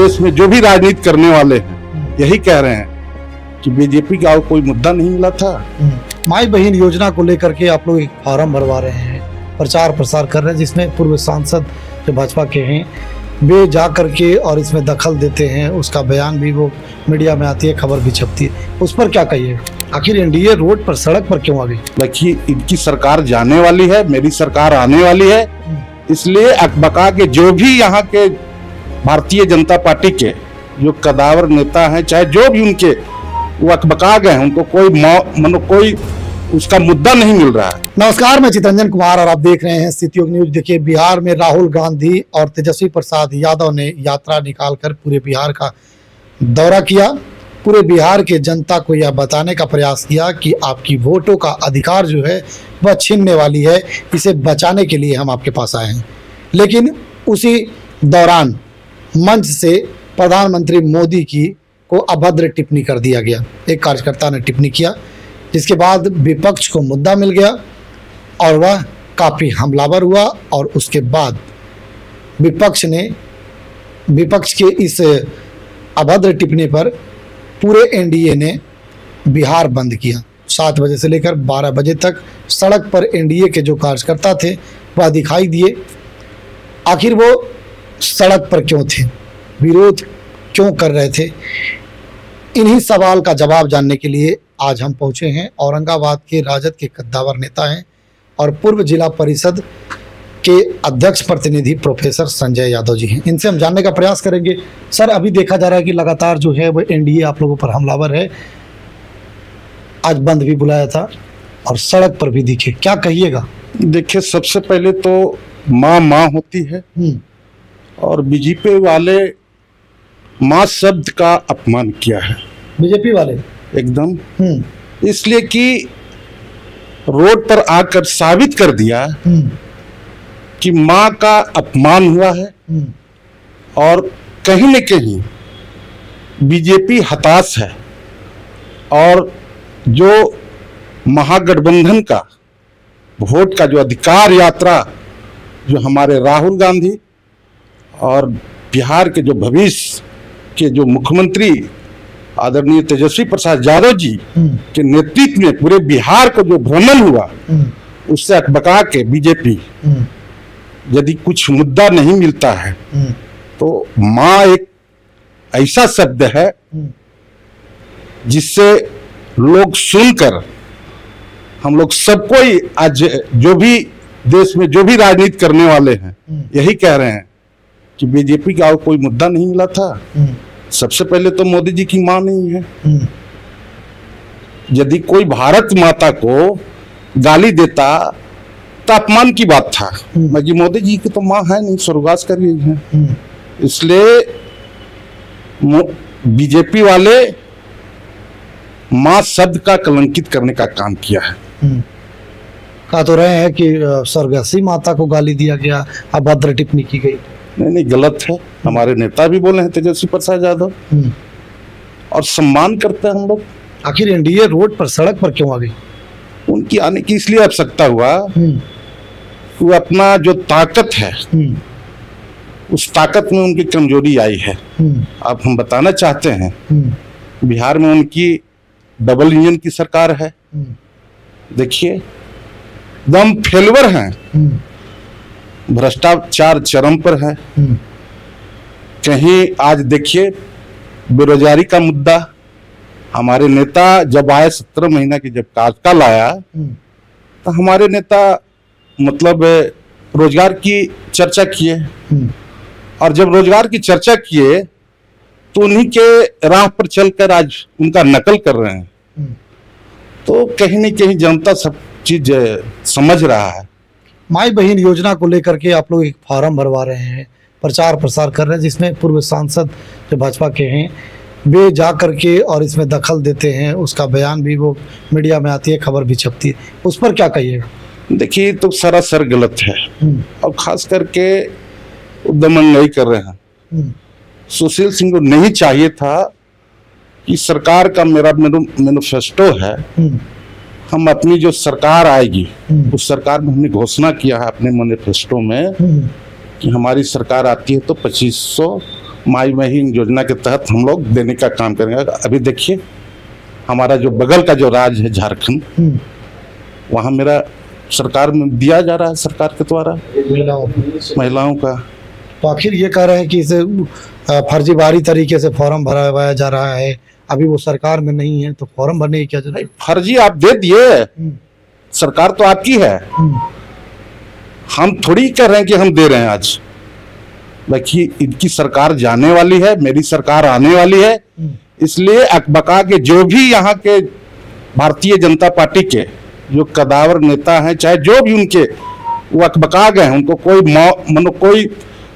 देश में जो भी राजनीति करने वाले हैं यही कह रहे हैं कि बीजेपी का कोई मुद्दा नहीं मिला था। माई बहन योजना को लेकर के आप लोग एक फॉर्म भरवा रहे हैं, प्रचार प्रसार कर रहे हैं, जिसमें पूर्व सांसद जो भाजपा के हैं वे जा करके और इसमें दखल देते हैं। उसका बयान भी वो मीडिया में आती है, खबर भी छपती है। उस पर क्या कहिए? आखिर एनडीए रोड पर, सड़क पर क्यों आ गई? देखिए, इनकी सरकार जाने वाली है, मेरी सरकार आने वाली है, इसलिए अकबका के जो भी यहाँ के भारतीय जनता पार्टी के जो कदावर नेता हैं, चाहे जो भी उनके, वो अकबका गए हैं। उनको कोई उसका मुद्दा नहीं मिल रहा है। नमस्कार, मैं चितरंजन कुमार और आप देख रहे हैं स्थिति न्यूज। देखिए, बिहार में राहुल गांधी और तेजस्वी प्रसाद यादव ने यात्रा निकालकर पूरे बिहार का दौरा किया। पूरे बिहार के जनता को यह बताने का प्रयास किया कि आपकी वोटों का अधिकार जो है वह छीनने वाली है, इसे बचाने के लिए हम आपके पास आए हैं। लेकिन उसी दौरान मंच से प्रधानमंत्री मोदी की को अभद्र टिप्पणी कर दिया गया। एक कार्यकर्ता ने टिप्पणी किया, जिसके बाद विपक्ष को मुद्दा मिल गया और वह काफ़ी हमलावर हुआ। और उसके बाद विपक्ष के इस अभद्र टिप्पणी पर पूरे एनडीए ने बिहार बंद किया। 7 बजे से लेकर 12 बजे तक सड़क पर एनडीए के जो कार्यकर्ता थे वह दिखाई दिए। आखिर वो सड़क पर क्यों थे, विरोध क्यों कर रहे थे? इन्हीं सवाल का जवाब जानने के लिए आज हम पहुंचे हैं। औरंगाबाद के राजद के कद्दावर नेता हैं और पूर्व जिला परिषद के अध्यक्ष प्रतिनिधि प्रोफेसर संजय यादव जी हैं। इनसे हम जानने का प्रयास करेंगे। सर, अभी देखा जा रहा है कि लगातार जो है वो एनडीए आप लोगों पर हमलावर है। आज बंद भी बुलाया था और सड़क पर भी दिखे, क्या कहिएगा? देखिए, सबसे पहले तो माँ होती है और बीजेपी वाले माँ शब्द का अपमान किया है। बीजेपी वाले एकदम, इसलिए कि रोड पर आकर साबित कर दिया कि माँ का अपमान हुआ है और कहीं न कहीं बीजेपी हताश है। और जो महागठबंधन का वोट का जो अधिकार यात्रा जो हमारे राहुल गांधी और बिहार के जो भविष्य के जो मुख्यमंत्री आदरणीय तेजस्वी प्रसाद यादव जी के नेतृत्व में पूरे बिहार को जो भ्रमण हुआ, उससे अकबका के बीजेपी यदि कुछ मुद्दा नहीं मिलता है तो माँ एक ऐसा शब्द है जिससे लोग सुनकर हम लोग सबको ही आज जो भी देश में जो भी राजनीति करने वाले हैं यही कह रहे हैं कि बीजेपी का कोई मुद्दा नहीं मिला था। सबसे पहले तो मोदी जी की माँ नहीं है। यदि कोई भारत माता को गाली देता तो अपमान की बात था, मगर मोदी जी की तो माँ है नहीं, स्वर्गवास कर गई है। इसलिए बीजेपी वाले माँ शब्द का कलंकित करने का काम किया है। कहा तो रहे हैं कि स्वर्गवासी माता को गाली दिया गया, अभद्र टिप्पणी की गई। नहीं, गलत है। हमारे नेता भी बोले हैं तेजस्वी प्रसाद यादव, और सम्मान करते हैं हम लोग। आखिर एनडीए रोड पर, सड़क पर क्यों आ गई? उनकी आने की इसलिए आवश्यकता हुआ वो अपना जो ताकत है उस ताकत में उनकी कमजोरी आई है। अब हम बताना चाहते हैं बिहार में उनकी डबल इंजन की सरकार है। देखिए, दम फेलवर हैं, भ्रष्टाचार चरम पर है। कहीं आज देखिए बेरोजगारी का मुद्दा, हमारे नेता जब आए 17 महीना की जब कार्यकाल आया तो हमारे नेता मतलब रोजगार की चर्चा किए, और जब रोजगार की चर्चा किए तो उन्हीं के राह पर चलकर आज उनका नकल कर रहे हैं। तो कहीं न कहीं जनता सब चीज समझ रहा है। माई बहन योजना को लेकर के आप लोग एक फॉर्म भरवा रहे हैं, प्रचार प्रसार कर रहे हैं, जिसमें पूर्व सांसद जो भाजपा के हैं वे जा करके और इसमें दखल देते हैं। उसका बयान भी वो मीडिया में आती है, खबर भी छपती है। उस पर क्या कहिएगा? देखिए, तो सरासर गलत है और खास करके दमनगई कर रहे हैं। सुशील सिंह को नहीं चाहिए था कि सरकार का मेरा मैनिफेस्टो है, हम अपनी जो सरकार आएगी उस सरकार में हमने घोषणा किया है अपने मैनिफेस्टो में कि हमारी सरकार आती है तो 2500 माई बहन योजना के तहत हम लोग देने का काम करेंगे। अभी देखिए हमारा जो बगल का जो राज्य है झारखंड, वहाँ मेरा सरकार में दिया जा रहा है, सरकार के द्वारा महिलाओं का। तो आखिर ये कह रहे हैं कि इसे फर्जीवाड़ी तरीके से फॉर्म भरवाया जा रहा है, अभी वो सरकार में नहीं है तो फॉर्म भरने की क्या जरूरत है? फर्जी आप दे दिए, सरकार तो आपकी है, हम थोड़ी कह रहे हैं कि हम दे रहे हैं। आज बाकी इनकी सरकार जाने वाली है, मेरी सरकार आने वाली है, इसलिए अकबका के जो भी यहाँ के भारतीय जनता पार्टी के जो कदावर नेता हैं, चाहे जो भी उनके, वो अकबका गए हैं, उनको कोई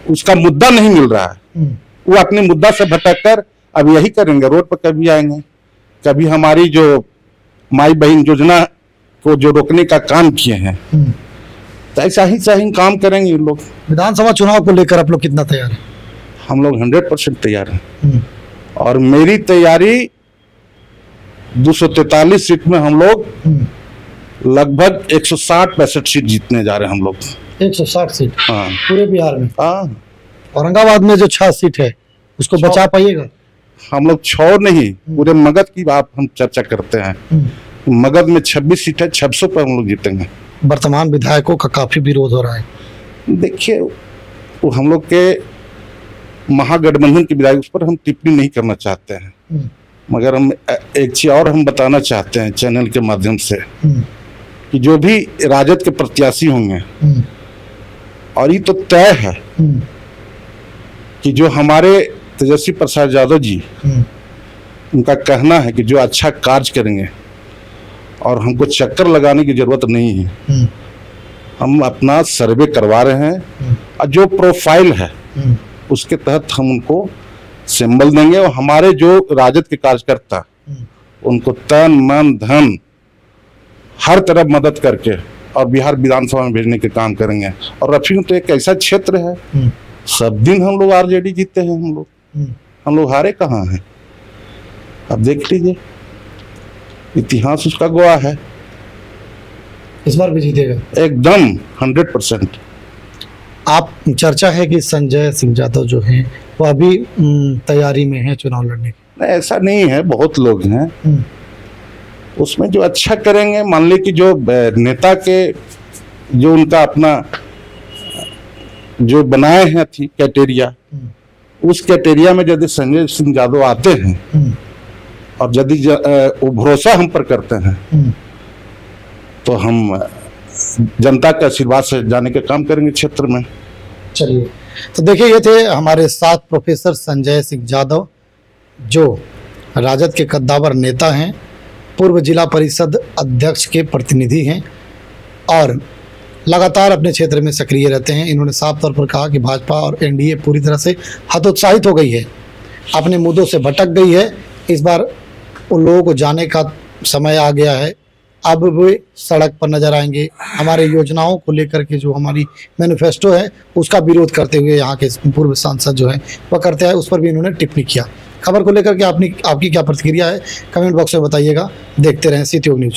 उसका मुद्दा नहीं मिल रहा है। वो अपने मुद्दा से भटक कर अब यही करेंगे, रोड पर कभी आएंगे, कभी हमारी जो माई बहन योजना को जो रोकने का काम किए हैं, तो ऐसा ही काम करेंगे ये लोग। विधानसभा चुनाव को लेकर आप लोग कितना तैयार हैं? हम लोग 100% तैयार हैं, और मेरी तैयारी 243 सीट में हम लोग लगभग 160-65 सीट जीतने जा रहे हैं हम लोग। 160 सीट? हाँ, पूरे बिहार में? हाँ। औरंगाबाद में जो 6 सीट है उसको बचा पाइएगा? हम लोग 6 नहीं, पूरे मगध की बात हम चर्चा करते हैं। मगध में 26 सीट है, 600 पर हम लोग जीतेंगे। वर्तमान विधायकों का काफी विरोध हो रहा है। देखिए वो हम लोग के महागठबंधन के विधायक, उस पर हम टिप्पणी नहीं करना चाहते हैं, मगर हम एक चीज और हम बताना चाहते हैं चैनल के माध्यम से कि जो भी राजद के प्रत्याशी होंगे, और ये तो तय है कि जो हमारे तेजस्वी प्रसाद यादव जी, उनका कहना है कि जो अच्छा कार्य करेंगे और हमको चक्कर लगाने की जरूरत नहीं है, हम अपना सर्वे करवा रहे हैं और जो प्रोफाइल है उसके तहत हम उनको सिंबल देंगे, और हमारे जो राजद के कार्यकर्ता उनको तन मन धन हर तरफ मदद करके और बिहार विधानसभा में भेजने के काम करेंगे। और रफीगंज तो एक ऐसा क्षेत्र है, सब दिन हम लोग आरजेडी जीते हैं, हम लोग हारे कहाँ हैं? अब देख लीजिए, इतिहास उसका गवाह है। इस बार भी जीतेगा एकदम 100%। आप चर्चा है कि संजय सिंह यादव जो हैं वो अभी तैयारी में है चुनाव लड़ने की? ऐसा नहीं है, बहुत लोग हैं उसमें जो अच्छा करेंगे। मान ली कि जो नेता के जो उनका अपना जो बनाए हैं थी कैटेरिया, उस कैटेरिया में यदि संजय सिंह यादव आते हैं और यदि वो भरोसा हम पर करते हैं, तो हम जनता के आशीर्वाद से जाने के काम करेंगे क्षेत्र में। चलिए, तो देखिए ये थे हमारे साथ प्रोफेसर संजय सिंह यादव, जो राजद के कद्दावर नेता हैं, पूर्व जिला परिषद अध्यक्ष के प्रतिनिधि हैं और लगातार अपने क्षेत्र में सक्रिय रहते हैं। इन्होंने साफ तौर पर कहा कि भाजपा और एनडीए पूरी तरह से हतोत्साहित हो गई है, अपने मुद्दों से भटक गई है। इस बार उन लोगों को जाने का समय आ गया है, अब वे सड़क पर नजर आएंगे। हमारे योजनाओं को लेकर के जो हमारी मैनिफेस्टो है उसका विरोध करते हुए यहाँ के पूर्व सांसद जो है वह करते हैं, उस पर भी इन्होंने टिप्पणी किया। खबर को लेकर के आपकी क्या प्रतिक्रिया है कमेंट बॉक्स में बताइएगा। देखते रहें सिटी न्यूज।